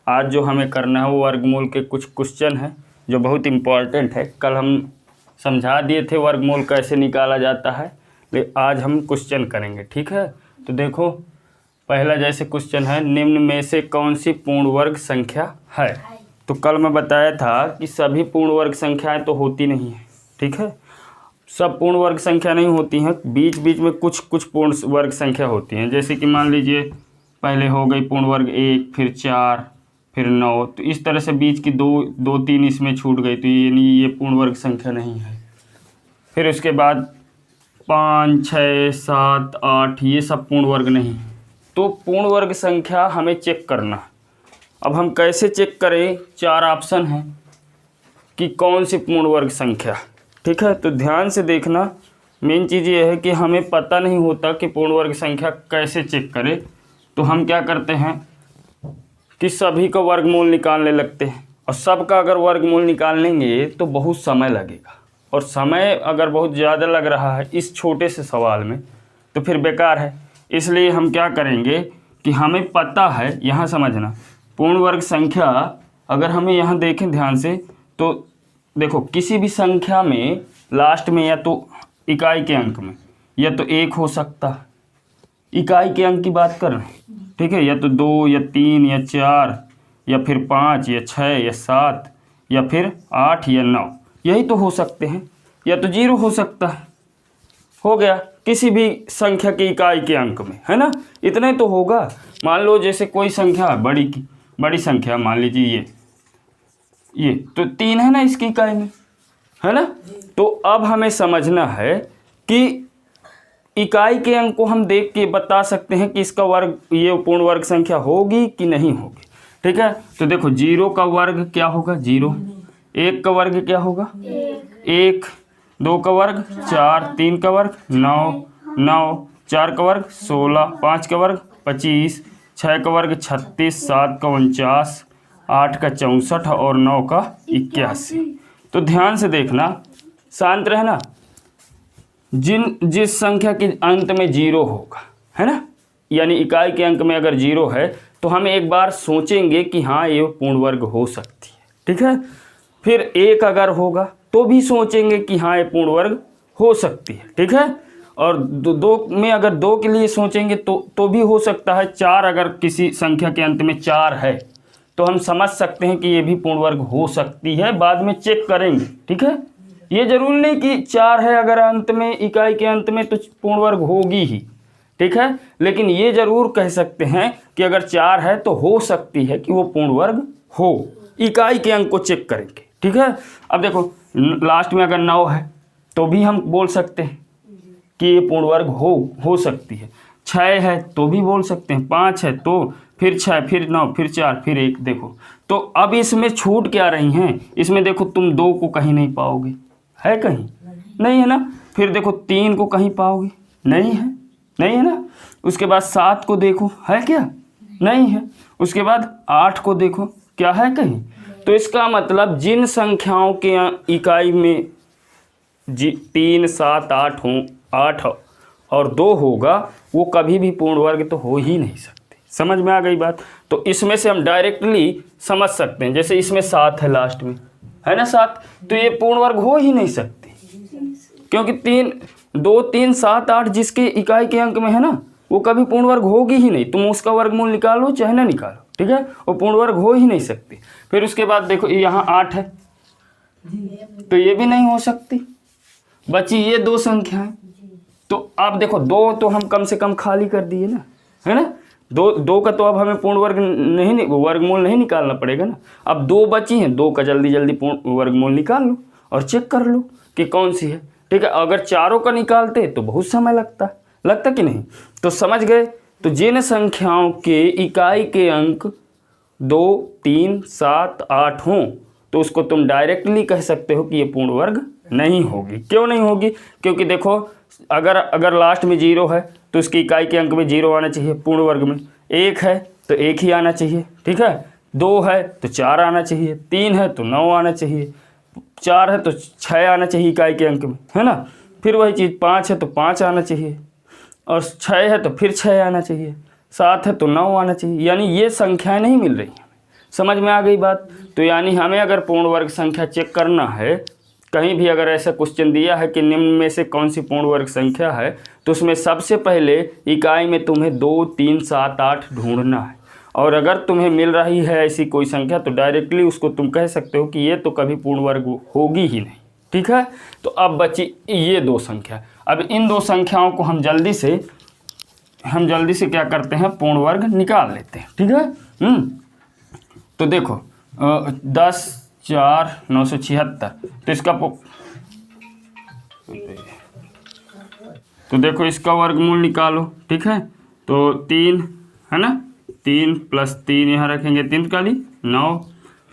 आज जो हमें करना है वो वर्गमूल के कुछ क्वेश्चन है जो बहुत इम्पॉर्टेंट है। कल हम समझा दिए थे वर्गमूल कैसे निकाला जाता है, लेकिन आज हम क्वेश्चन करेंगे। ठीक है, तो देखो पहला जैसे क्वेश्चन है, निम्न में से कौन सी पूर्ण वर्ग संख्या है। तो कल मैं बताया था कि सभी पूर्ण वर्ग संख्याएं तो होती नहीं है। ठीक है, सब पूर्ण वर्ग संख्या नहीं होती हैं, बीच बीच में कुछ कुछ पूर्ण वर्ग संख्या होती हैं। जैसे कि मान लीजिए पहले हो गई पूर्ण वर्ग 1, फिर 4, फिर 9, तो इस तरह से बीच की दो तीन इसमें छूट गई, तो ये पूर्ण वर्ग संख्या नहीं है। फिर उसके बाद 5, 6, 7, 8 ये सब पूर्ण वर्ग नहीं है। तो पूर्ण वर्ग संख्या हमें चेक करना है। अब हम कैसे चेक करें, 4 ऑप्शन हैं कि कौन सी पूर्ण वर्ग संख्या। ठीक है, तो ध्यान से देखना। मेन चीज़ ये है कि हमें पता नहीं होता कि पूर्ण वर्ग संख्या कैसे चेक करें, तो हम क्या करते हैं कि सभी का वर्गमूल निकालने लगते हैं। और सबका अगर वर्गमूल निकालेंगे तो बहुत समय लगेगा, और समय अगर बहुत ज़्यादा लग रहा है इस छोटे से सवाल में तो फिर बेकार है। इसलिए हम क्या करेंगे कि हमें पता है, यहाँ समझना, पूर्ण वर्ग संख्या अगर हमें यहाँ देखें ध्यान से तो देखो किसी भी संख्या में लास्ट में या तो इकाई के अंक में या तो 1 हो सकता है, इकाई के अंक की बात कर रहे हैं। ठीक है, या तो 2 या 3 या 4 या फिर 5 या 6 या 7 या फिर 8 या 9, यही तो हो सकते हैं। या तो 0 हो सकता है, हो गया किसी भी संख्या की इकाई के अंक में, है ना, इतना ही तो होगा। मान लो जैसे कोई संख्या बड़ी संख्या, मान लीजिए ये तो 3 है ना इसकी इकाई में, है ना। तो अब हमें समझना है कि इकाई के अंक को हम देख के बता सकते हैं कि इसका वर्ग, ये पूर्ण वर्ग संख्या होगी कि नहीं होगी। ठीक है, तो देखो 0 का वर्ग क्या होगा 0, 1 का वर्ग क्या होगा 1, 2 का वर्ग 4, 3 का वर्ग 9, 4 का वर्ग 16, 5 का वर्ग 25, 6 का वर्ग 36, 7 का 49, 8 का 64 और 9 का 81। तो ध्यान से देखना, शांत रहना। जिस संख्या के अंत में 0 होगा, है ना, यानी इकाई के अंक में अगर 0 है तो हम एक बार सोचेंगे कि हाँ ये पूर्ण वर्ग हो सकती है। ठीक है, फिर 1 अगर होगा तो भी सोचेंगे कि हाँ ये पूर्ण वर्ग हो सकती है। ठीक है, और दो में अगर 2 के लिए सोचेंगे तो भी हो सकता है। 4 अगर किसी संख्या के अंत में 4 है तो हम समझ सकते हैं कि ये भी पूर्ण वर्ग हो सकती है, बाद में चेक करेंगे। ठीक है, ये जरूर नहीं कि 4 है अगर अंत में, इकाई के अंत में, तो पूर्ण वर्ग होगी ही। ठीक है, लेकिन ये जरूर कह सकते हैं कि अगर 4 है तो हो सकती है कि वो पूर्ण वर्ग हो, इकाई के अंक को चेक करेंगे। ठीक है, अब देखो लास्ट में अगर 9 है तो भी हम बोल सकते हैं कि ये पूर्ण वर्ग हो सकती है। 6 है तो भी बोल सकते हैं, 5 है तो फिर 6, फिर 9, फिर 4, फिर 1। देखो तो अब इसमें छूट क्या रही हैं, इसमें देखो तुम 2 को कहीं नहीं पाओगे, है कहीं नहीं, है ना। फिर देखो 3 को कहीं पाओगे, नहीं है ना। उसके बाद 7 को देखो, है क्या, नहीं है। उसके बाद 8 को देखो, क्या है कहीं। तो इसका मतलब जिन संख्याओं के इकाई में 3, 7, 8 और 2 होगा वो कभी भी पूर्ण वर्ग तो हो ही नहीं सकते। समझ में आ गई बात। तो इसमें से हम डायरेक्टली समझ सकते हैं, जैसे इसमें 7 है लास्ट में, है ना 7, तो ये पूर्ण वर्ग हो ही नहीं सकती, क्योंकि 2, 3, 7, 8 जिसके इकाई के अंक में है ना वो कभी पूर्ण वर्ग होगी ही नहीं। तुम उसका वर्गमूल निकालो चाहे ना निकालो, ठीक है, वो पूर्ण वर्ग हो ही नहीं सकती। फिर उसके बाद देखो यहाँ 8 है तो ये भी नहीं हो सकती, बची ये 2 संख्याएं। तो अब देखो 2 तो हम कम से कम खाली कर दिए ना, है ना। 2 का तो अब हमें पूर्ण वर्ग नहीं, वर्गमूल नहीं निकालना पड़ेगा ना। अब 2 बची हैं, 2 का जल्दी पूर्ण वर्गमूल निकाल लो और चेक कर लो कि कौन सी है। ठीक है, अगर चारों का निकालते तो बहुत समय लगता कि नहीं। तो समझ गए। तो जिन संख्याओं के इकाई के अंक 2, 3, 7, 8 हों तो उसको तुम डायरेक्टली कह सकते हो कि ये पूर्ण वर्ग नहीं होगी। क्यों नहीं होगी, क्योंकि देखो अगर लास्ट में 0 है तो उसकी इकाई के अंक में 0 आना चाहिए पूर्ण वर्ग में। 1 है तो 1 ही आना चाहिए, ठीक है। 2 है तो 4 आना चाहिए, 3 है तो 9 आना चाहिए, 4 है तो 6 आना चाहिए इकाई के अंक में, है ना। फिर वही चीज़ 5 है तो 5 आना चाहिए, और 6 है तो फिर 6 आना चाहिए, 7 है तो 9 आना चाहिए। यानी ये संख्याएं नहीं मिल रही हैं, समझ में आ गई बात। तो यानी हमें अगर पूर्ण वर्ग संख्या चेक करना है, कहीं भी अगर ऐसा क्वेश्चन दिया है कि निम्न में से कौन सी पूर्ण वर्ग संख्या है, तो उसमें सबसे पहले इकाई में तुम्हें 2, 3, 7, 8 ढूंढना है। और अगर तुम्हें मिल रही है ऐसी कोई संख्या तो डायरेक्टली उसको तुम कह सकते हो कि ये तो कभी पूर्ण वर्ग होगी ही नहीं। ठीक है, तो अब बची ये 2 संख्या। अब इन 2 संख्याओं को हम जल्दी से क्या करते हैं, पूर्ण वर्ग निकाल लेते हैं। ठीक है, तो देखो 10, 4, 976, तो इसका तो देखो इसका वर्गमूल निकालो। ठीक है, तो 3 है ना, 3 + 3 यहाँ रखेंगे, 3 काली 9,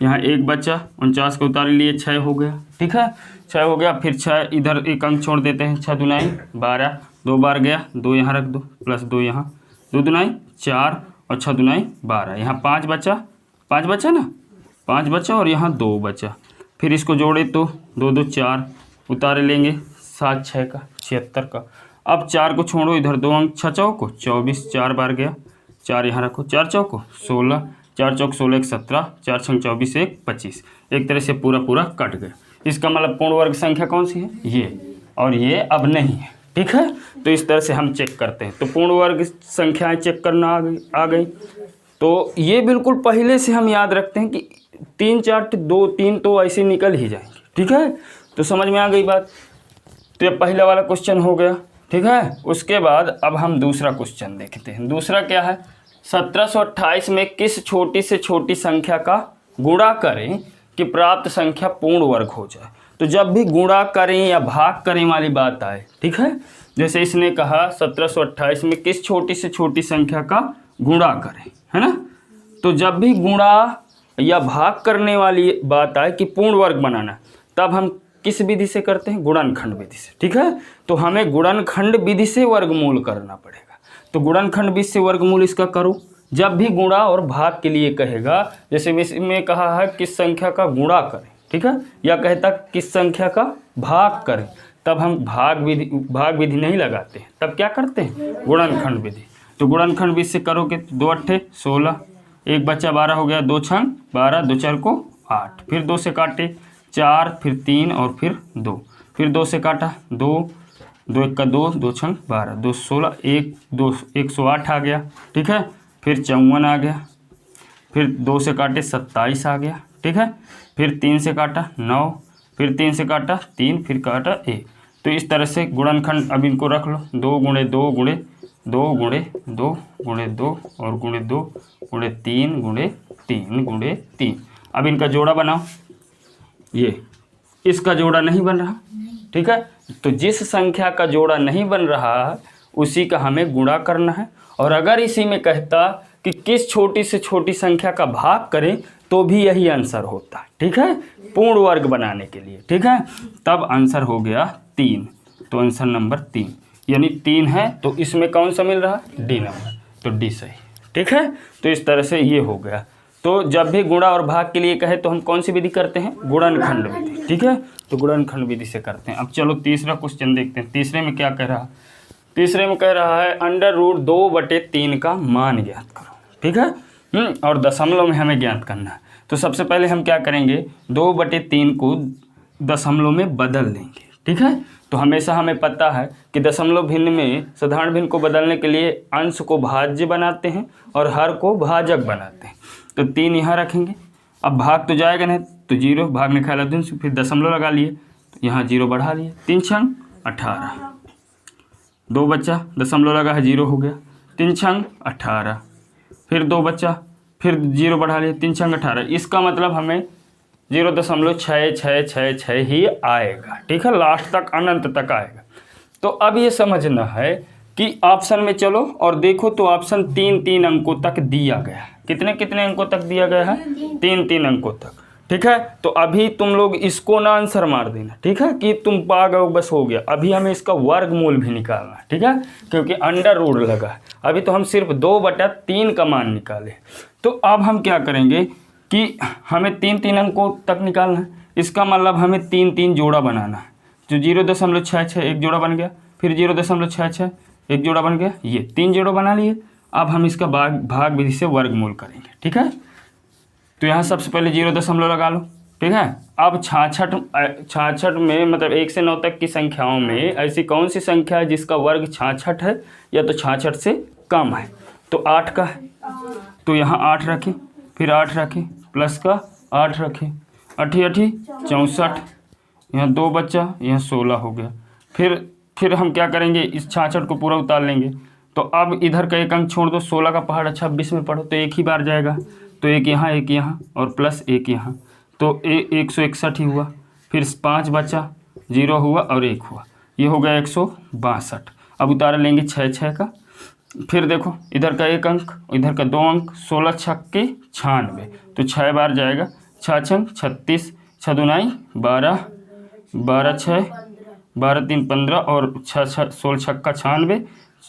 यहाँ 1 बचा, 49 को उतार लिए, 6 हो गया। ठीक है, 6 हो गया, फिर 6 इधर एक अंक छोड़ देते हैं, 6 दूनाई 12, 2 बार गया, 2 यहाँ रख दो, प्लस 2 यहाँ, 2 दूनाई 4 और 6 दूनाई 12, यहाँ 5 बचा, 5 बचा ना, 5 बचा और यहाँ 2 बचा। फिर इसको जोड़े तो 2, 2, 4 उतारे लेंगे, 7, 6 का 76 का। अब 4 को छोड़ो, इधर 2 अंक, 6 चौको 24, 4 बार गया, 4 यहाँ रखो, 4 चौको 16, 4 चौक 16, 1 17, 4 छंग 24, 1 25। एक तरह से पूरा कट गया। इसका मतलब पूर्ण वर्ग संख्या कौन सी है, ये, और ये अब नहीं है। ठीक है, तो इस तरह से हम चेक करते हैं। तो पूर्ण वर्ग संख्याएं चेक करना आ गई। तो ये बिल्कुल पहले से हम याद रखते हैं कि 3, 4, 2, 3 तो ऐसे निकल ही जाएंगे। ठीक है, तो समझ में आ गई बात। तो ये पहला वाला क्वेश्चन हो गया। ठीक है, उसके बाद अब हम दूसरा क्वेश्चन देखते हैं। दूसरा क्या है, 1728 में किस छोटी से छोटी संख्या का गुणा करें कि प्राप्त संख्या पूर्ण वर्ग हो जाए। तो जब भी गुणा करें या भाग करें वाली बात आए, ठीक है, जैसे इसने कहा 1728 में किस छोटी से छोटी संख्या का गुणा करें, है ना। तो जब भी गुणा या भाग करने वाली बात आए कि पूर्ण वर्ग बनाना, तब हम किस विधि से करते हैं, गुणनखंड विधि से। ठीक है, तो हमें गुणनखंड विधि से वर्गमूल करना पड़ेगा। तो गुणनखंड विधि से वर्गमूल इसका करो। जब भी गुणा और भाग के लिए कहेगा, जैसे इसमें कहा है किस संख्या का गुणा करें, ठीक है, या कहता किस संख्या का भाग करें, तब हम भाग विधि नहीं लगाते हैं, तब क्या करते हैं, गुणनखंड विधि। तो गुणनखंड विधि से करोगे तो 2 8 16, 1 बचा 12 हो गया, 2 छंग 12, 2 4 को 8, फिर 2 से काटे 4, फिर 3 और फिर 2, फिर 2 से काटा 2, 2 1 का 2, 2 छंग 12, 2 16, 1 2 108 आ गया। ठीक है, फिर 54 आ गया, फिर 2 से काटे 27 आ गया। ठीक है, फिर 3 से काटा 9, फिर 3 से काटा 3, फिर काटा 1। तो इस तरह से गुणनखंड अब इनको रख लो, 2 गुणे 2 गुणे 2 गुणे 2 गुणे 2 और गुणे 2 गुणे 3 गुणे 3 गुणे 3। अब इनका जोड़ा बनाओ। ये इसका जोड़ा नहीं बन रहा, ठीक है, तो जिस संख्या का जोड़ा नहीं बन रहा है उसी का हमें गुणा करना है। और अगर इसी में कहता कि किस छोटी से छोटी संख्या का भाग करें, तो भी यही आंसर होता है। ठीक है, पूर्ण वर्ग बनाने के लिए। ठीक है, तब आंसर हो गया 3। तो आंसर नंबर 3, यानी 3 है, तो इसमें कौन सा मिल रहा, डी नंबर, तो डी सही। ठीक है, तो इस तरह से ये हो गया। तो जब भी गुणा और भाग के लिए कहे तो हम कौन सी विधि करते हैं, गुणनखंड विधि। ठीक है, तो गुणनखंड विधि से करते हैं। अब चलो तीसरा क्वेश्चन देखते हैं। तीसरे में क्या कह रहा है, तीसरे में कह रहा है √2/3 का मान ज्ञात करो। ठीक है, और दशमलव में हमें ज्ञात करना है। तो सबसे पहले हम क्या करेंगे, 2/3 को दशमलव में बदल लेंगे। ठीक है, तो हमेशा हमें पता है कि दशमलव भिन्न में साधारण भिन्न को बदलने के लिए अंश को भाज्य बनाते हैं और हर को भाजक बनाते हैं। तो 3 यहाँ रखेंगे। अब भाग तो जाएगा नहीं, तो 0 भाग निकाला 2, फिर दशमलव लगा लिए, तो यहाँ 0 बढ़ा लिए, 3 छंग 18, 2 बच्चा, दशमलव लगा है 0 हो गया, 3 छंग 18, फिर 2 बच्चा, फिर 0 बढ़ा लिए, 3 छंग 18। इसका मतलब हमें 0.66666 ही आएगा। ठीक है, लास्ट तक अनंत तक आएगा। तो अब ये समझना है कि ऑप्शन में चलो और देखो, तो ऑप्शन 3 अंकों तक दिया गया है। कितने अंकों तक दिया गया है, 3 अंकों तक। ठीक है, तो अभी तुम लोग इसको ना आंसर मार देना। ठीक है, कि तुम पा गए बस हो गया। अभी हमें इसका वर्गमूल भी निकालना है। ठीक है, क्योंकि अंडर रूट लगा है। अभी तो हम सिर्फ 2/3 का मान निकाले। तो अब हम क्या करेंगे कि हमें 3 अंकों तक निकालना है। इसका मतलब हमें 3 जोड़ा बनाना है। जो 0.66 एक जोड़ा बन गया, फिर 0.66 एक जोड़ा बन गया, ये 3 जोड़ा बना लिए। अब हम इसका भाग विधि से वर्गमूल करेंगे। ठीक है, तो यहाँ सबसे पहले 0 दशमलव लगा लो, ठीक है। अब 66 में मतलब 1 से 9 तक की संख्याओं में ऐसी कौन सी संख्या है जिसका वर्ग 66 है या तो 66 से कम है? तो 8 का है, तो यहाँ 8 रखें, फिर 8 रखें, प्लस का 8 रखें, 8 64, यहाँ 2 बच्चा, यहाँ 16 हो गया। फिर हम क्या करेंगे, इस 66 को पूरा उतार लेंगे। तो अब इधर का एक अंक छोड़ दो, 16 का पहाड़ 26 में पढ़ो तो एक ही बार जाएगा, तो एक यहाँ और प्लस एक यहाँ, तो 161 ही हुआ। फिर 5 बचा, 0 हुआ और 1 हुआ, ये हो गया 162। अब उतार लेंगे 6 का। फिर देखो इधर का एक अंक, इधर का 2 अंक, 16 छक्के 96, तो 6 बार जाएगा, 6 छंग 36, 6 दूनाई 12, 12 6, 12 3 15 और 16 छक्का 96,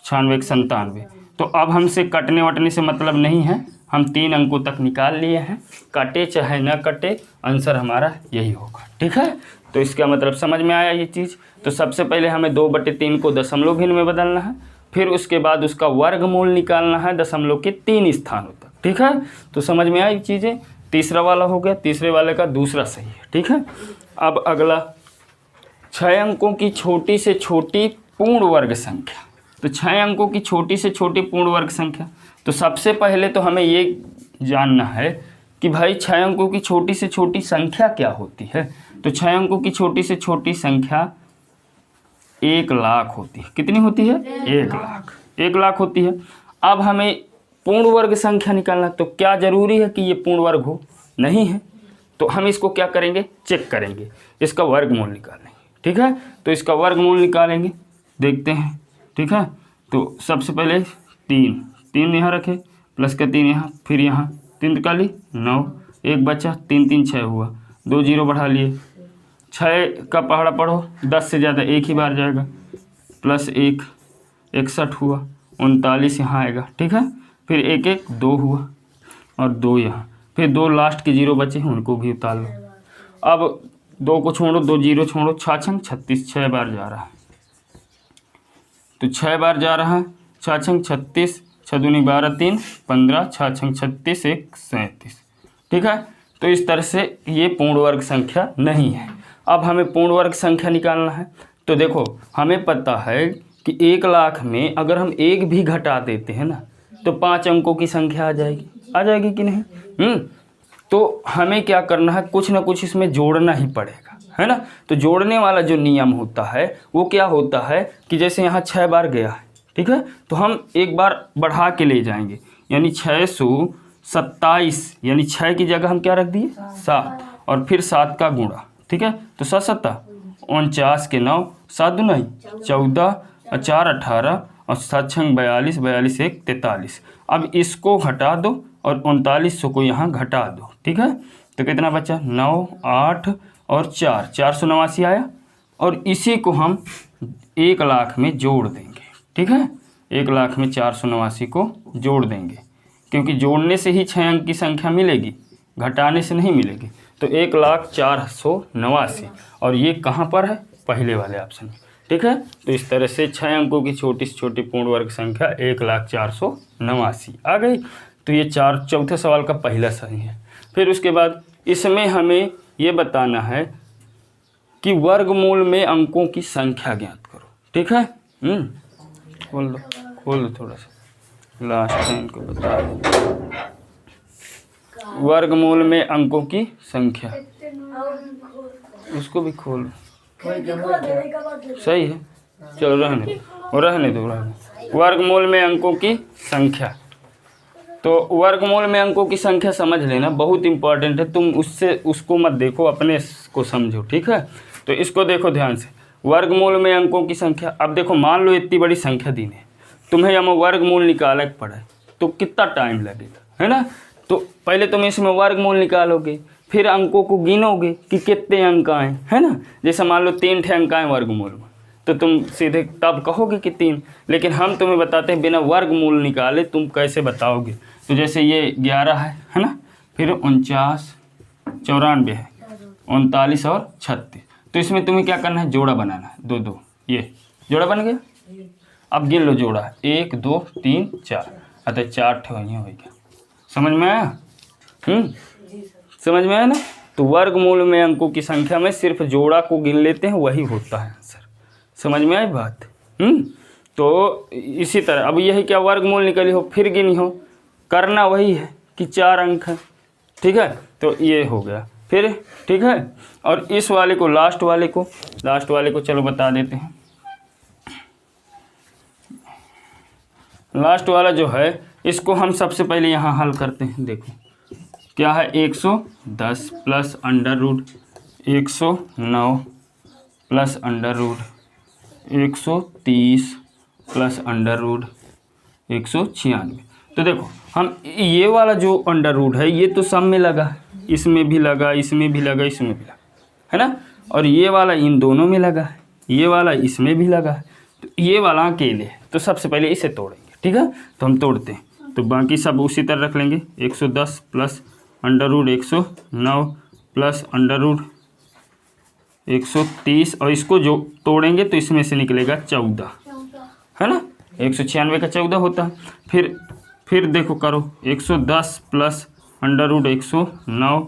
96 97। तो अब हमसे कटने वटने से मतलब नहीं है, हम 3 अंकों तक निकाल लिए हैं, कटे चाहे न कटे आंसर हमारा यही होगा, ठीक है। तो इसका मतलब समझ में आया ये चीज़। तो सबसे पहले हमें 2/3 को दशमलव भिन्न में बदलना है, फिर उसके बाद उसका वर्गमूल निकालना है दशमलव के 3 स्थानों तक, ठीक है। तो समझ में आई चीज़ें। तीसरा वाला हो गया, तीसरे वाले का दूसरा सही है, ठीक है। अब अगला 6 अंकों की छोटी से छोटी पूर्ण वर्ग संख्या। तो 6 अंकों की छोटी से छोटी पूर्ण वर्ग संख्या, तो सबसे पहले तो हमें ये जानना है कि भाई 6 अंकों की छोटी से छोटी संख्या क्या होती है। तो 6 अंकों की छोटी से छोटी संख्या 1 लाख होती है। कितनी होती है? 1 लाख। 1 लाख होती है। अब हमें पूर्ण वर्ग संख्या निकालना, तो क्या ज़रूरी है कि ये पूर्ण वर्ग हो? नहीं है। तो हम इसको क्या करेंगे, चेक करेंगे, इसका वर्गमूल निकालेंगे, ठीक है। तो इसका वर्गमूल निकालेंगे, देखते हैं, ठीक है। तो सबसे पहले 3 यहाँ रखे, प्लस का 3 यहाँ, फिर यहाँ 3 निकाली 9, 1 बचा, 3 3 6 हुआ, 2 0 बढ़ा लिए। 6 का पहाड़ा पढ़ो, 10 से ज़्यादा एक ही बार जाएगा, प्लस 1 61 हुआ, 39 यहाँ आएगा, ठीक है। फिर 1 1 2 हुआ और 2 यहाँ, फिर 2 लास्ट के 0 बचे, उनको भी उतार लो। अब 2 को छोड़ो, 2 0 छोड़ो, 6 छंग 36, 6 बार जा रहा है, तो 6 बार जा रहा है, 6 छंग 36, 6 दूनी 12 3 15, 6 छंग 36 1 37, ठीक है। तो इस तरह से ये पूर्ण वर्ग संख्या नहीं है। अब हमें पूर्ण वर्ग संख्या निकालना है। तो देखो हमें पता है कि 1 लाख में अगर हम 1 भी घटा देते हैं ना, तो 5 अंकों की संख्या आ जाएगी कि नहीं? तो हमें क्या करना है, कुछ ना कुछ इसमें जोड़ना ही पड़ेगा, है ना। तो जोड़ने वाला जो नियम होता है वो क्या होता है कि जैसे यहाँ 6 बार गया है, ठीक है, तो हम एक बार बढ़ा के ले जाएंगे, यानी 627, यानी 6 की जगह हम क्या रख दिए 7, और फिर 7 का गुणा, ठीक है। तो 7 7 49 के 9, 7 दूनी 14 और 4 18 और 7 छंग 42, 42 1 43। अब इसको घटा दो और 39 को यहाँ घटा दो, ठीक है। तो कितना बचा, 9 8 और 4, 489 आया। और इसी को हम 1 लाख में जोड़ देंगे, ठीक है। 1 लाख में 489 को जोड़ देंगे, क्योंकि जोड़ने से ही 6 अंक की संख्या मिलेगी, घटाने से नहीं मिलेगी। तो 1,04,89, और ये कहाँ पर है, पहले वाले ऑप्शन में, ठीक है। तो इस तरह से 6 अंकों की छोटी से छोटी पूर्ण वर्ग संख्या 1,04,89 आ गई। तो ये चौथे सवाल का पहला सही है। फिर उसके बाद इसमें हमें ये बताना है कि वर्गमूल में अंकों की संख्या ज्ञात करो, ठीक है। खोल दो थोड़ा सा, लास्ट टाइम को बता दो। वर्गमूल में अंकों की संख्या, उसको भी खोल, सही है, चलो रहने दो। वर्गमूल में अंकों की संख्या, तो वर्गमूल में अंकों की संख्या समझ लेना, बहुत इंपॉर्टेंट है। तुम उसको मत देखो, अपने को समझो, ठीक है। तो इसको देखो ध्यान से, वर्गमूल में अंकों की संख्या। अब देखो मान लो इतनी बड़ी संख्या दी है, तुम्हें हम वर्गमूल निकालना पड़ा है, तो कितना टाइम लगेगा, है ना। तो पहले तुम इसमें वर्गमूल निकालोगे, फिर अंकों को गिनोगे कि कितने अंक आए, है ना। जैसे मान लो 3 अंक आए वर्गमूल में, तो तुम सीधे तब कहोगे कि 3, लेकिन हम तुम्हें बताते हैं बिना वर्गमूल निकाले तुम कैसे बताओगे। तो जैसे ये 11 है ना, फिर 49 94 है, 39 और 36। तो इसमें तुम्हें क्या करना है, जोड़ा बनाना है, 2 2, ये जोड़ा बन गया। अब गिन लो जोड़ा, 1 2 3 4, अतः 4 ठो हो गया। समझ में आया? जी सर। समझ में आया ना। तो वर्गमूल में अंकों की संख्या में सिर्फ जोड़ा को गिन लेते हैं, वही होता है आंसर। समझ में आई बात। तो इसी तरह अब यही क्या वर्गमूल निकली हो फिर गिनी हो, करना वही है कि 4 अंक है, ठीक है। तो ये हो गया फिर, ठीक है। और इस वाले को लास्ट वाले को चलो बता देते हैं। लास्ट वाला जो है इसको हम सबसे पहले यहाँ हल करते हैं। देखो क्या है, 110 plus under root 109 plus under root 130 plus under root 196। तो देखो हम ये वाला जो अंडर रूट है ये तो सब में लगा है, इसमें भी लगा, इसमें भी लगा, इसमें भी लगा, है ना। और ये वाला इन दोनों में लगा है, ये वाला इसमें भी लगा है, तो ये वाला अकेले है। तो सबसे पहले इसे तोड़ेंगे, ठीक है। तो हम तोड़ते हैं, तो बाकी सब उसी तरह रख लेंगे। 110 plus under root 109 plus under root 130, और इसको जो तोड़ेंगे तो इसमें से निकलेगा 14, है ना। 196 का 14 होता है। फिर देखो करो, 110 प्लस अंडर रूट 109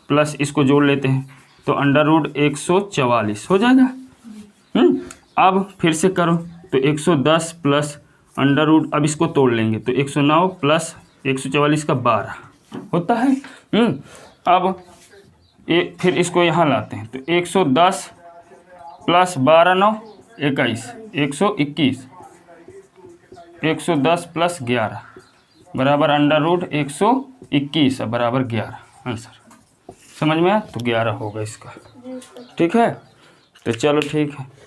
प्लस इसको जोड़ लेते हैं तो अंडर रूट 144 हो जाएगा। अब फिर से करो तो 110 प्लस अंडर रूट, अब इसको तोड़ लेंगे तो 109 प्लस 144 का 12 होता है। अब फिर इसको यहाँ लाते हैं तो 110 प्लस 12 9 21 121, 110 प्लस 11 बराबर अंडर रूट 121 बराबर 11 आंसर। समझ में आया। तो 11 होगा इसका, ठीक है। तो चलो ठीक है।